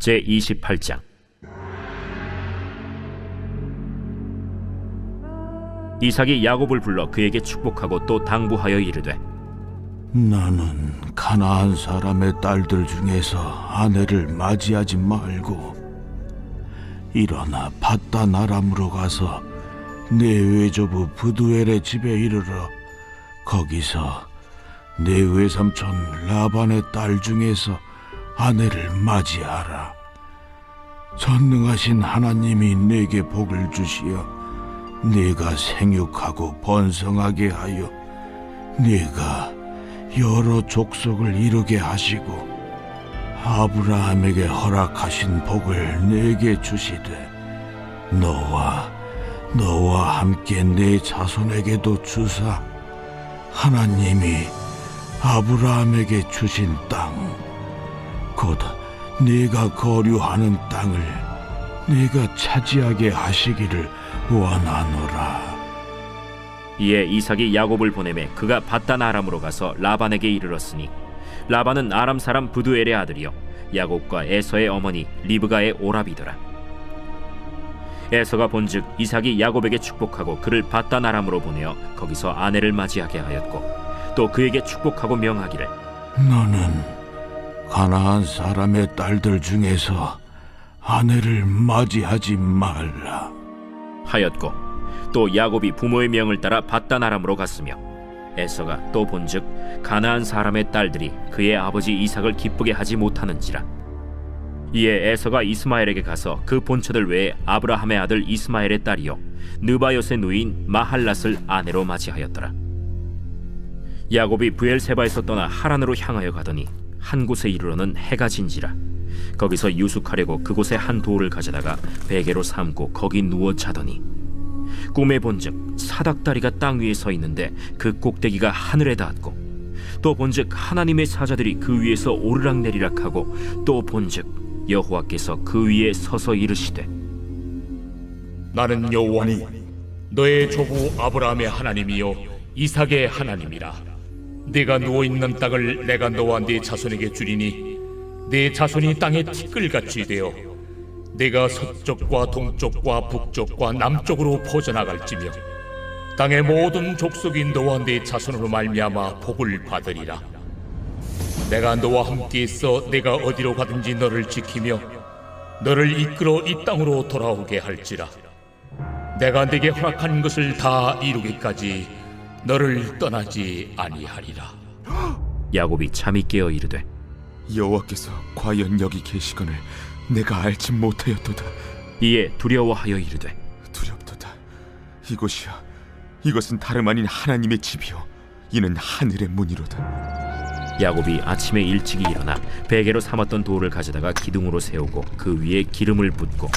제28장. 이삭이 야곱을 불러 그에게 축복하고 또 당부하여 이르되, 나는 가나안 사람의 딸들 중에서 아내를 맞이하지 말고 일어나 밧단 아람으로 가서 내 외조부 브두엘의 집에 이르러 거기서 내 외삼촌 라반의 딸 중에서 아내를 맞이하라. 전능하신 하나님이 내게 복을 주시어 네가 생육하고 번성하게 하여 네가 여러 족속을 이루게 하시고 아브라함에게 허락하신 복을 내게 주시되 너와 함께 내 자손에게도 주사 하나님이 아브라함에게 주신 땅 곧 네가 거류하는 땅을 네가 차지하게 하시기를 원하노라. 이에 이삭이 야곱을 보내매 그가 밧단 아람으로 가서 라반에게 이르렀으니 라반은 아람 사람 브두엘의 아들이요 야곱과 에서의 어머니 리브가의 오라비더라. 에서가 본즉 이삭이 야곱에게 축복하고 그를 밧단 아람으로 보내어 거기서 아내를 맞이하게 하였고 또 그에게 축복하고 명하기를, 너는 가나안 사람의 딸들 중에서 아내를 맞이하지 말라 하였고 또 야곱이 부모의 명을 따라 밧단 아람으로 갔으며 에서가 또 본즉 가나안 사람의 딸들이 그의 아버지 이삭을 기쁘게 하지 못하는지라. 이에 에서가 이스마엘에게 가서 그 본처들 외에 아브라함의 아들 이스마엘의 딸이요 느바요의 누이인 마할랏을 아내로 맞이하였더라. 야곱이 브엘세바에서 떠나 하란으로 향하여 가더니 한 곳에 이르러는 해가 진지라. 거기서 유숙하려고 그곳에 한 돌을 가져다가 베개로 삼고 거기 누워 자더니 꿈에 본즉 사닥다리가 땅 위에 서 있는데 그 꼭대기가 하늘에 닿았고 또 본즉 하나님의 사자들이 그 위에서 오르락내리락하고 또 본즉 여호와께서 그 위에 서서 이르시되, 나는 여호와니 너의 조부 아브라함의 하나님이요 이삭의 하나님이라. 네가 누워있는 땅을 내가 너와 네 자손에게 주리니 네 자손이 땅에 티끌같이 되어 네가 서쪽과 동쪽과 북쪽과 남쪽으로 퍼져나갈지며 땅의 모든 족속이 너와 네 자손으로 말미암아 복을 받으리라. 내가 너와 함께 있어 내가 어디로 가든지 너를 지키며 너를 이끌어 이 땅으로 돌아오게 할지라. 내가 네게 허락한 것을 다 이루기까지 너를 떠나지 아니하리라. 야곱이 잠이 깨어 이르되, 여호와께서 과연 여기 계시거늘 내가 알지 못하였도다. 이에 두려워하여 이르되, 두렵도다. 이것은 다름 아닌 하나님의 집이요 이는 하늘의 문이로다. 야곱이 아침에 일찍이 일어나 베개로 삼았던 돌을 가져다가 기둥으로 세우고 그 위에 기름을 붓고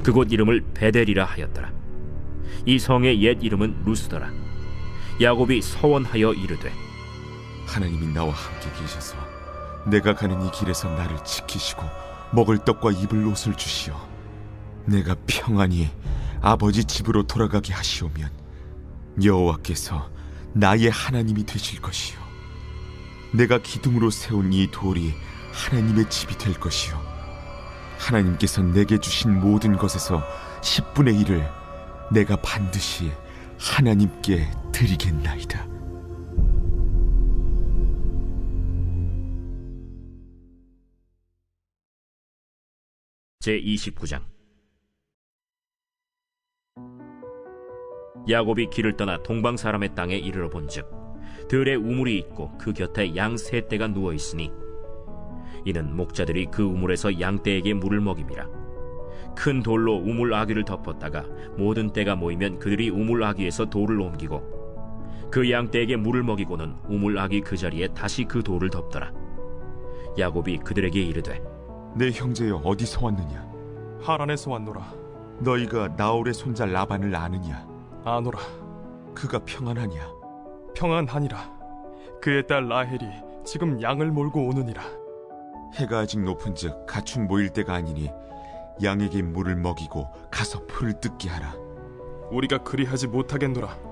그곳 이름을 베델이라 하였더라. 이 성의 옛 이름은 루스더라. 야곱이 서원하여 이르되, 하나님이 나와 함께 계셔서 내가 가는 이 길에서 나를 지키시고 먹을 떡과 입을 옷을 주시어 내가 평안히 아버지 집으로 돌아가게 하시오면 여호와께서 나의 하나님이 되실 것이요 내가 기둥으로 세운 이 돌이 하나님의 집이 될 것이요 하나님께서 내게 주신 모든 것에서 10분의 1을 내가 반드시 하나님께 드리겠나이다. 제29장. 야곱이 길을 떠나 동방 사람의 땅에 이르러 본즉 들에 우물이 있고 그 곁에 양 세 떼가 누워 있으니 이는 목자들이 그 우물에서 양 떼에게 물을 먹임이라. 큰 돌로 우물 아귀를 덮었다가 모든 떼가 모이면 그들이 우물 아귀에서 돌을 옮기고 그 양 떼에게 물을 먹이고는 우물 아귀 그 자리에 다시 그 돌을 덮더라. 야곱이 그들에게 이르되, 내 형제여 어디서 왔느냐? 하란에서 왔노라. 너희가 나홀의 손자 라반을 아느냐? 아노라. 그가 평안하냐? 평안하니라. 그의 딸 라헬이 지금 양을 몰고 오느니라. 해가 아직 높은즉 가축 모일 때가 아니니 양에게 물을 먹이고 가서 풀을 뜯게 하라. 우리가 그리하지 못하겠노라.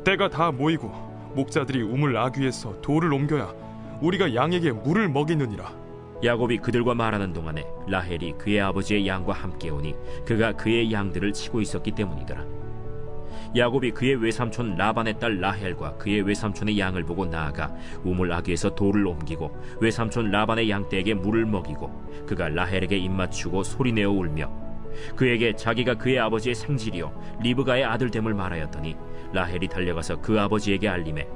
때가 다 모이고 목자들이 우물 아귀에서 돌을 옮겨야 우리가 양에게 물을 먹이느니라. 야곱이 그들과 말하는 동안에 라헬이 그의 아버지의 양과 함께 오니 그가 그의 양들을 치고 있었기 때문이더라. 야곱이 그의 외삼촌 라반의 딸 라헬과 그의 외삼촌의 양을 보고 나아가 우물 아귀에서 돌을 옮기고 외삼촌 라반의 양떼에게 물을 먹이고 그가 라헬에게 입맞추고 소리내어 울며 그에게 자기가 그의 아버지의 생질이요 리브가의 아들됨을 말하였더니 라헬이 달려가서 그 아버지에게 알림해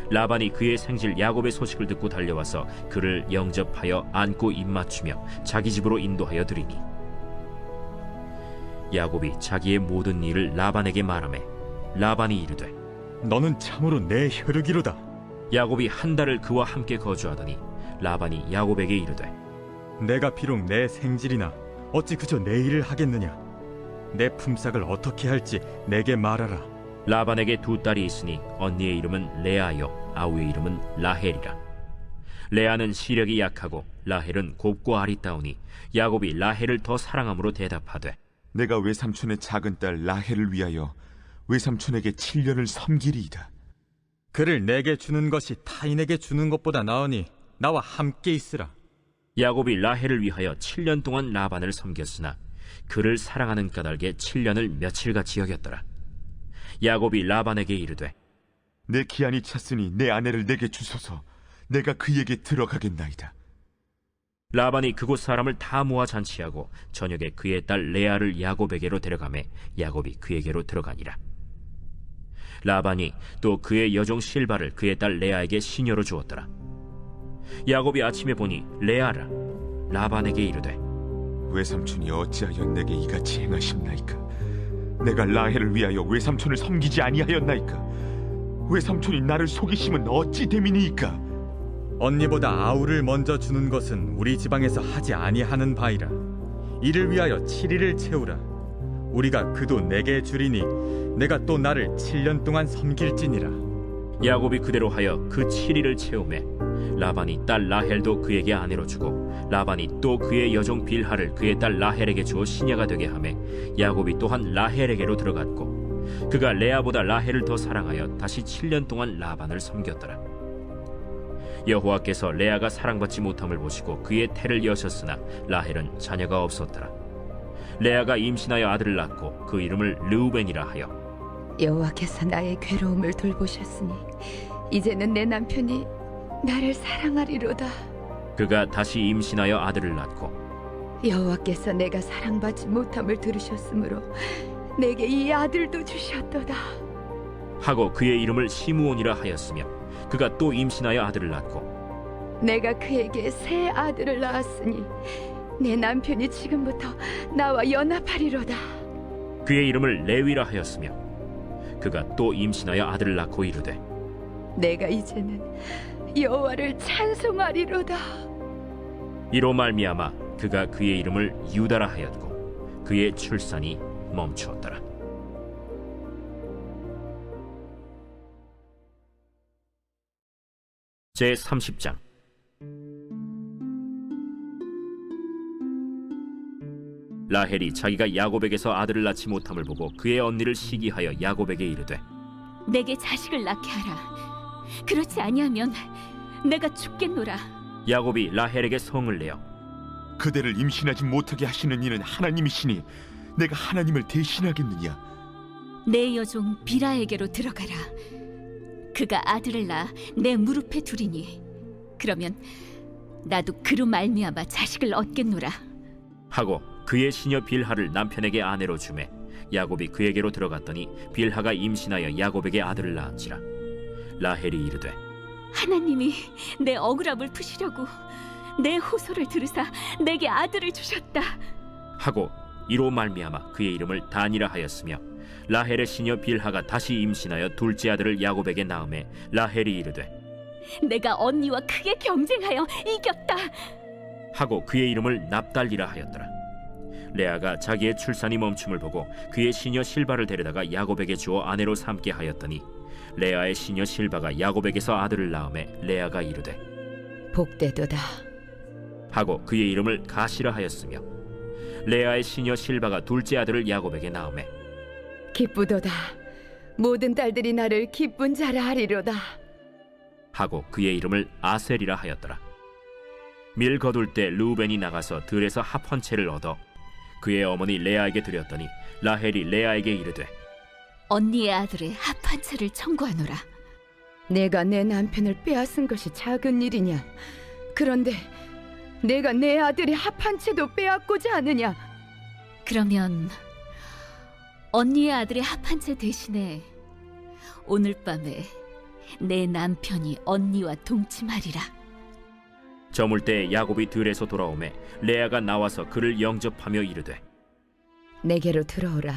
라반이 그의 생질 야곱의 소식을 듣고 달려와서 그를 영접하여 안고 입맞추며 자기 집으로 인도하여 드리니 야곱이 자기의 모든 일을 라반에게 말하매 라반이 이르되 너는 참으로 내 혈육이로다. 야곱이 한 달을 그와 함께 거주하더니 라반이 야곱에게 이르되 내가 비록 내 생질이나 어찌 그저 내 일을 하겠느냐. 내 품삯을 어떻게 할지 내게 말하라. 라반에게 두 딸이 있으니 언니의 이름은 레아요 아우의 이름은 라헬이라. 레아는 시력이 약하고 라헬은 곱고 아리따우니 야곱이 라헬을 더 사랑함으로 대답하되 내가 외삼촌의 작은 딸 라헬을 위하여 외삼촌에게 7년을 섬기리이다. 그를 내게 주는 것이 타인에게 주는 것보다 나으니 나와 함께 있으라. 야곱이 라헬을 위하여 7년 동안 라반을 섬겼으나 그를 사랑하는 까닭에 7년을 며칠같이 여겼더라. 야곱이 라반에게 이르되 내 기한이 찼으니 내 아내를 내게 주소서. 내가 그에게 들어가겠나이다. 라반이 그곳 사람을 다 모아 잔치하고 저녁에 그의 딸 레아를 야곱에게로 데려가매 야곱이 그에게로 들어가니라. 라반이 또 그의 여종 실바를 그의 딸 레아에게 시녀로 주었더라. 야곱이 아침에 보니 레아라. 라반에게 이르되 외삼촌이 어찌하여 내게 이같이 행하셨나이까? 내가 라헬을 위하여 외삼촌을 섬기지 아니하였나이까? 외삼촌이 나를 속이심은 어찌 됨이니이까? 언니보다 아우를 먼저 주는 것은 우리 지방에서 하지 아니하는 바이라. 이를 위하여 7일을 채우라. 우리가 그도 내게 주리니 내가 또 나를 7년 동안 섬길지니라. 야곱이 그대로 하여 그 7일을 채우매 라반이 딸 라헬도 그에게 아내로 주고 라반이 또 그의 여종 빌하를 그의 딸 라헬에게 주어 시녀가 되게 하매 야곱이 또한 라헬에게로 들어갔고 그가 레아보다 라헬을 더 사랑하여 다시 7년 동안 라반을 섬겼더라. 여호와께서 레아가 사랑받지 못함을 보시고 그의 태를 여셨으나 라헬은 자녀가 없었더라. 레아가 임신하여 아들을 낳고 그 이름을 르우벤이라 하여 여호와께서 나의 괴로움을 돌보셨으니 이제는 내 남편이 나를 사랑하리로다. 그가 다시 임신하여 아들을 낳고 여호와께서 내가 사랑받지 못함을 들으셨으므로 내게 이 아들도 주셨도다. 하고 그의 이름을 시므온이라 하였으며 그가 또 임신하여 아들을 낳고 내가 그에게 새 아들을 낳았으니 내 남편이 지금부터 나와 연합하리로다. 그의 이름을 레위라 하였으며 그가 또 임신하여 아들을 낳고 이르되 내가 이제는 여호와를 찬송하리로다. 이로 말미암아 그가 그의 이름을 유다라 하였고 그의 출산이 멈추었더라. 제 30장. 라헬이 자기가 야곱에게서 아들을 낳지 못함을 보고 그의 언니를 시기하여 야곱에게 이르되 내게 자식을 낳게 하라. 그렇지 아니하면 내가 죽겠노라. 야곱이 라헬에게 성을 내어 그대를 임신하지 못하게 하시는 이는 하나님이시니 내가 하나님을 대신하겠느냐? 내 여종 비라에게로 들어가라. 그가 아들을 낳아 내 무릎에 두리니 그러면 나도 그로 말미암아 자식을 얻겠노라. 하고 그의 시녀 빌하를 남편에게 아내로 주매 야곱이 그에게로 들어갔더니 빌하가 임신하여 야곱에게 아들을 낳은지라. 라헬이 이르되 하나님이 내 억울함을 푸시려고 내 호소를 들으사 내게 아들을 주셨다. 하고 이로 말미암아 그의 이름을 단이라 하였으며 라헬의 시녀 빌하가 다시 임신하여 둘째 아들을 야곱에게 낳음에 라헬이 이르되 내가 언니와 크게 경쟁하여 이겼다. 하고 그의 이름을 납달리라 하였더라. 레아가 자기의 출산이 멈춤을 보고 그의 시녀 실바를 데려다가 야곱에게 주어 아내로 삼게 하였더니 레아의 시녀 실바가 야곱에게서 아들을 낳음에 레아가 이르되 복되도다. 하고 그의 이름을 가시라 하였으며 레아의 시녀 실바가 둘째 아들을 야곱에게 낳음에 기쁘도다. 모든 딸들이 나를 기쁜 자라 하리로다. 하고 그의 이름을 아셀이라 하였더라. 밀 거둘 때 루벤이 나가서 들에서 합 한 채를 얻어 그의 어머니 레아에게 드렸더니 라헬이 레아에게 이르되 언니의 아들의 합 한 채를 청구하노라. 내가 내 남편을 빼앗은 것이 작은 일이냐? 그런데 내가 내 아들의 합 한 채도 빼앗고자 하느냐? 그러면 언니의 아들의 합 한 채 대신에 오늘 밤에 내 남편이 언니와 동침하리라. 저물 때 야곱이 들에서 돌아오매 레아가 나와서 그를 영접하며 이르되 내게로 들어오라.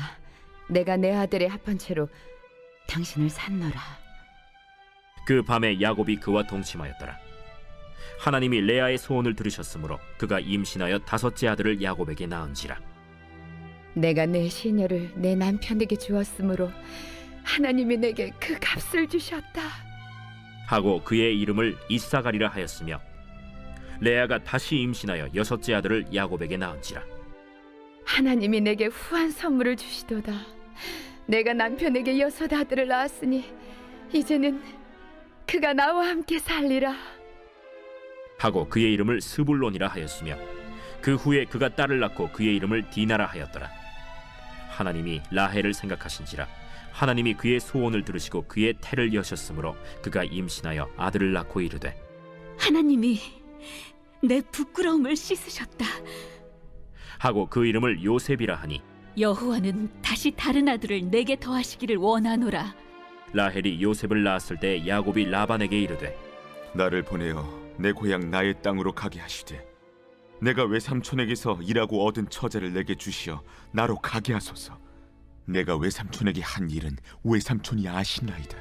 내가 내 아들의 합 한 채로 당신을 산노라. 그 밤에 야곱이 그와 동침하였더라. 하나님이 레아의 소원을 들으셨으므로 그가 임신하여 5째 아들을 야곱에게 낳은지라. 내가 내 시녀를 내 남편에게 주었으므로 하나님이 내게 그 값을 주셨다. 하고 그의 이름을 이사가리라 하였으며 레아가 다시 임신하여 6째 아들을 야곱에게 낳은지라. 하나님이 내게 후한 선물을 주시도다. 내가 남편에게 6 아들을 낳았으니 이제는 그가 나와 함께 살리라. 하고 그의 이름을 스불론이라 하였으며 그 후에 그가 딸을 낳고 그의 이름을 디나라 하였더라. 하나님이 라헬을 생각하신지라 하나님이 그의 소원을 들으시고 그의 태를 여셨으므로 그가 임신하여 아들을 낳고 이르되 하나님이 내 부끄러움을 씻으셨다. 하고 그 이름을 요셉이라 하니 여호와는 다시 다른 아들을 내게 더하시기를 원하노라. 라헬이 요셉을 낳았을 때 야곱이 라반에게 이르되 나를 보내어 내 고향 나의 땅으로 가게 하시되 내가 외삼촌에게서 일하고 얻은 처자를 내게 주시어 나로 가게 하소서. 내가 외삼촌에게 한 일은 외삼촌이 아시나이다.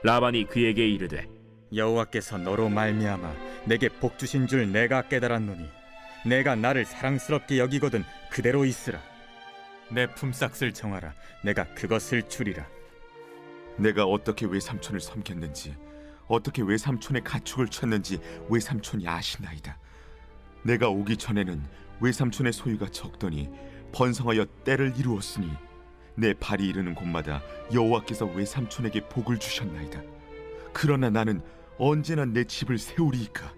라반이 그에게 이르되 여호와께서 너로 말미암아 내게 복 주신 줄 내가 깨달았노니 내가 나를 사랑스럽게 여기거든 그대로 있으라. 내 품삯을 정하라. 내가 그것을 주리라. 내가 어떻게 외삼촌을 섬겼는지 어떻게 외삼촌의 가축을 쳤는지 외삼촌이 아시나이다. 내가 오기 전에는 외삼촌의 소유가 적더니 번성하여 때를 이루었으니 내 발이 이르는 곳마다 여호와께서 외삼촌에게 복을 주셨나이다. 그러나 나는 언제나 내 집을 세우리이까.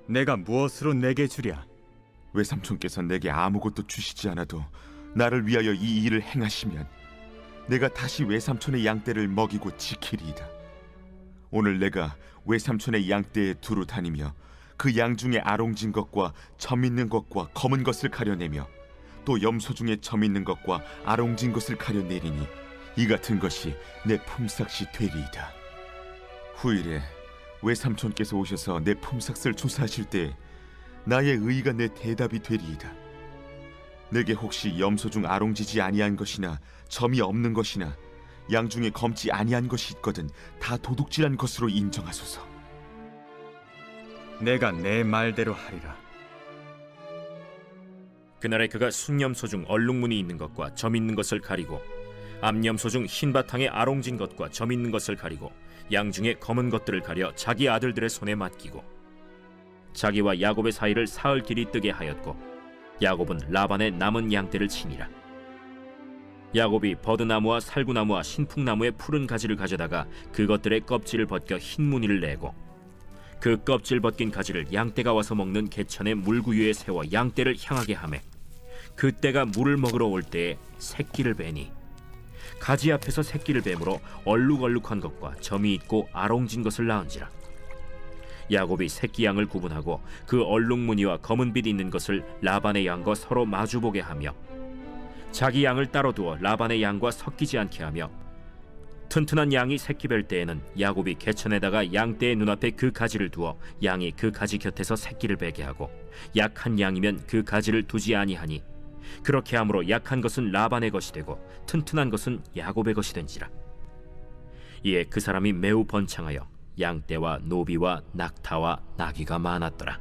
내가 무엇으로 내게 주랴? 외삼촌께서 내게 아무것도 주시지 않아도 나를 위하여 이 일을 행하시면 내가 다시 외삼촌의 양떼를 먹이고 지키리이다. 오늘 내가 외삼촌의 양떼에 두루 다니며 그 양 중에 아롱진 것과 점 있는 것과 검은 것을 가려내며 또 염소 중에 점 있는 것과 아롱진 것을 가려내리니 이 같은 것이 내 품삯이 되리이다. 후일에 외삼촌께서 오셔서 내 품삯을 조사하실 때 나의 의의가 내 대답이 되리이다. 내게 혹시 염소 중 아롱지지 아니한 것이나 점이 없는 것이나 양 중에 검지 아니한 것이 있거든 다 도둑질한 것으로 인정하소서. 내가 내 말대로 하리라. 그날에 그가 순염소 중 얼룩무늬 있는 것과 점 있는 것을 가리고 암염소 중 흰 바탕에 아롱진 것과 점 있는 것을 가리고 양 중에 검은 것들을 가려 자기 아들들의 손에 맡기고 자기와 야곱의 사이를 사흘 길이 뜨게 하였고 야곱은 라반의 남은 양떼를 치니라. 야곱이 버드나무와 살구나무와 신풍나무의 푸른 가지를 가져다가 그것들의 껍질을 벗겨 흰 무늬를 내고 그 껍질 벗긴 가지를 양떼가 와서 먹는 개천의 물구유에 세워 양떼를 향하게 하매 그때가 물을 먹으러 올 때에 새끼를 베니 가지 앞에서 새끼를 뱀으로 얼룩얼룩한 것과 점이 있고 아롱진 것을 낳은지라. 야곱이 새끼 양을 구분하고 그 얼룩무늬와 검은 빛 있는 것을 라반의 양과 서로 마주보게 하며 자기 양을 따로 두어 라반의 양과 섞이지 않게 하며 튼튼한 양이 새끼 뵐 때에는 야곱이 개천에다가 양떼의 눈앞에 그 가지를 두어 양이 그 가지 곁에서 새끼를 베게 하고 약한 양이면 그 가지를 두지 아니하니 그렇게 함으로 약한 것은 라반의 것이 되고 튼튼한 것은 야곱의 것이 된지라. 이에 그 사람이 매우 번창하여 양떼와 노비와 낙타와 나귀가 많았더라.